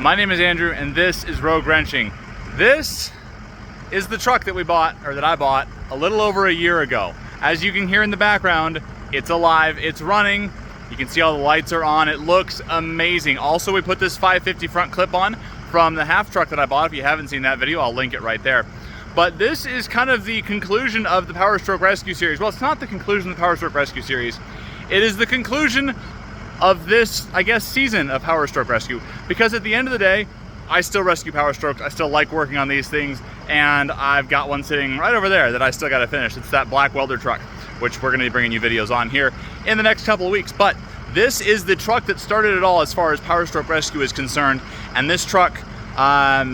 My name is Andrew and this is Rogue Wrenching. This is the truck that we bought, or that I bought, a little over a year ago. As you can hear in the background, it's alive, it's running. You can see all the lights are on, it looks amazing. Also, we put this 550 front clip on from the half truck that I bought. If you haven't seen that video, I'll link it right there. But this is kind of the conclusion of the Powerstroke Rescue Series. Well, it's not the conclusion of the Powerstroke Rescue Series. It is the conclusion of this, I guess, season of Powerstroke Rescue. Because at the end of the day, I still rescue Powerstrokes. I still like working on these things. And I've got one sitting right over there that I still gotta finish. It's that black welder truck, which we're gonna be bringing you videos on here in the next couple of weeks. But this is the truck that started it all as far as Powerstroke Rescue is concerned. And this truck has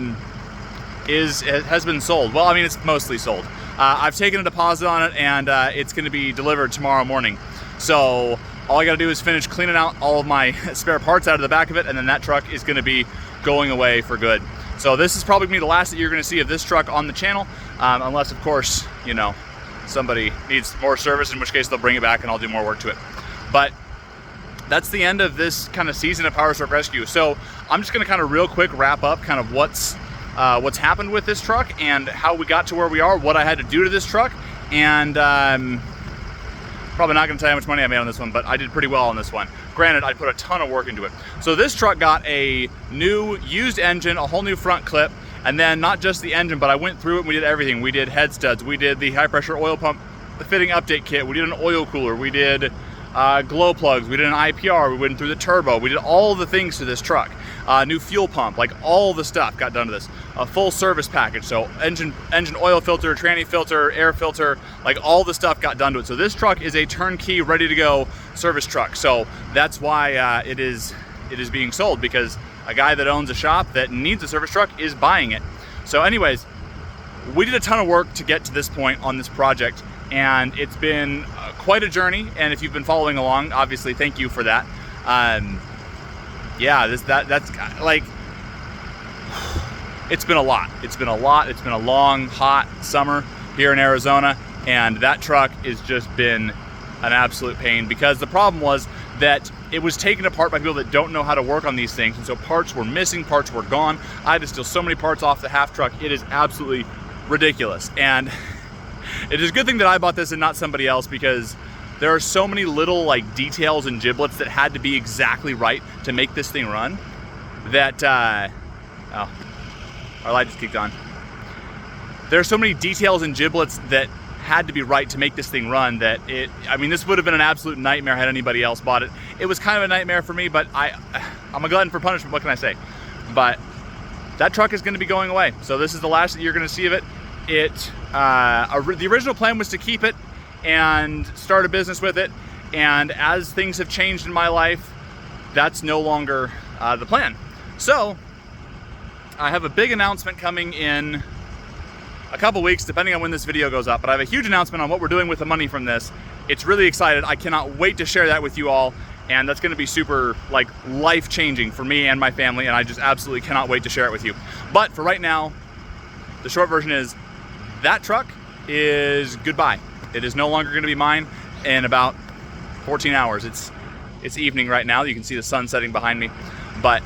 been sold. Well, I mean, it's mostly sold. I've taken a deposit on it and it's gonna be delivered tomorrow morning. So all I gotta do is finish cleaning out all of my spare parts out of the back of it, and then that truck is gonna be going away for good. So this is probably gonna be the last that you're gonna see of this truck on the channel, unless of course, you know, somebody needs more service, in which case they'll bring it back and I'll do more work to it. But that's the end of this kind of season of Powerstroke Rescue. So I'm just gonna kind of real quick wrap up kind of what's happened with this truck and how we got to where we are, what I had to do to this truck, and probably not gonna tell you how much money I made on this one, but I did pretty well on this one. Granted, I put a ton of work into it. So this truck got a new used engine, a whole new front clip, and then not just the engine, but I went through it and we did everything. We did head studs, we did the high pressure oil pump, the fitting update kit, we did an oil cooler, we did glow plugs, we did an IPR, we went through the turbo, we did all the things to this truck. New fuel pump, like all the stuff got done to this. A full service package, so engine oil filter, tranny filter, air filter, like all the stuff got done to it. So this truck is a turnkey, ready to go service truck. So that's why it is being sold, because a guy that owns a shop that needs a service truck is buying it. So anyways, we did a ton of work to get to this point on this project, and it's been quite a journey. And if you've been following along, obviously thank you for that. Yeah, that's like, it's been a lot. It's been a long, hot summer here in Arizona, and that truck has just been an absolute pain, because the problem was that it was taken apart by people that don't know how to work on these things, and so parts were missing, parts were gone. I had to steal so many parts off the half truck. It is absolutely ridiculous, and it is a good thing that I bought this and not somebody else, because there are so many little like details and giblets that had to be exactly right to make this thing run that, oh, our light just kicked on. There are so many details and giblets that had to be right to make this thing run that I mean, this would have been an absolute nightmare had anybody else bought it. It was kind of a nightmare for me, but I'm a glutton for punishment, what can I say? But that truck is gonna be going away. So this is the last that you're gonna see of it. The original plan was to keep it and start a business with it, and as things have changed in my life, that's no longer the plan. So I have a big announcement coming in a couple weeks, depending on when this video goes up, but I have a huge announcement on what we're doing with the money from this. It's really excited. I cannot wait to share that with you all, and that's gonna be super like life-changing for me and my family, and I just absolutely cannot wait to share it with you. But for right now, the short version is that truck is goodbye. It is no longer gonna be mine in about 14 hours. It's evening right now. You can see the sun setting behind me, but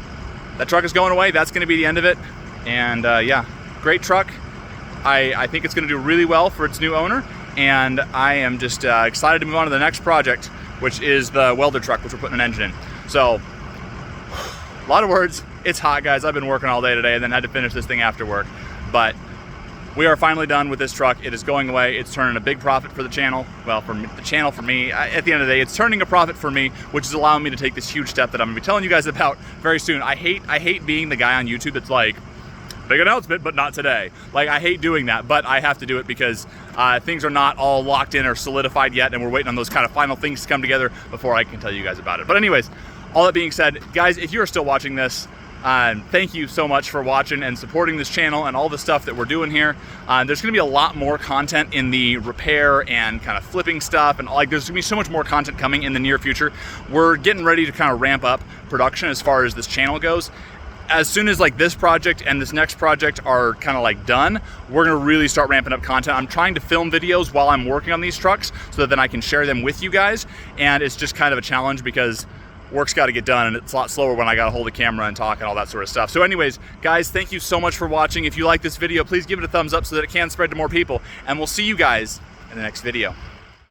that truck is going away. That's gonna be the end of it. And yeah, great truck. I think it's gonna do really well for its new owner, and I am just excited to move on to the next project, which is the welder truck, which we're putting an engine in. So, a lot of words. It's hot, guys. I've been working all day today and then had to finish this thing after work. But we are finally done with this truck. It is going away. It's turning a big profit for the channel. Well, for the channel, for me. At the end of the day, it's turning a profit for me, which is allowing me to take this huge step that I'm gonna be telling you guys about very soon. I hate being the guy on YouTube that's like, big announcement, but not today. Like, I hate doing that, but I have to do it because things are not all locked in or solidified yet, and we're waiting on those kind of final things to come together before I can tell you guys about it. But anyways, all that being said, guys, if you're still watching this, thank you so much for watching and supporting this channel and all the stuff that we're doing here. There's gonna be a lot more content in the repair and kind of flipping stuff, and like there's gonna be so much more content coming in the near future. We're getting ready to kind of ramp up production as far as this channel goes. As soon as like this project and this next project are kind of like done, we're gonna really start ramping up content. I'm trying to film videos while I'm working on these trucks so that then I can share them with you guys, and it's just kind of a challenge because work's got to get done, and it's a lot slower when I got to hold the camera and talk and all that sort of stuff. So anyways, guys, thank you so much for watching. If you like this video, please give it a thumbs up so that it can spread to more people, and we'll see you guys in the next video.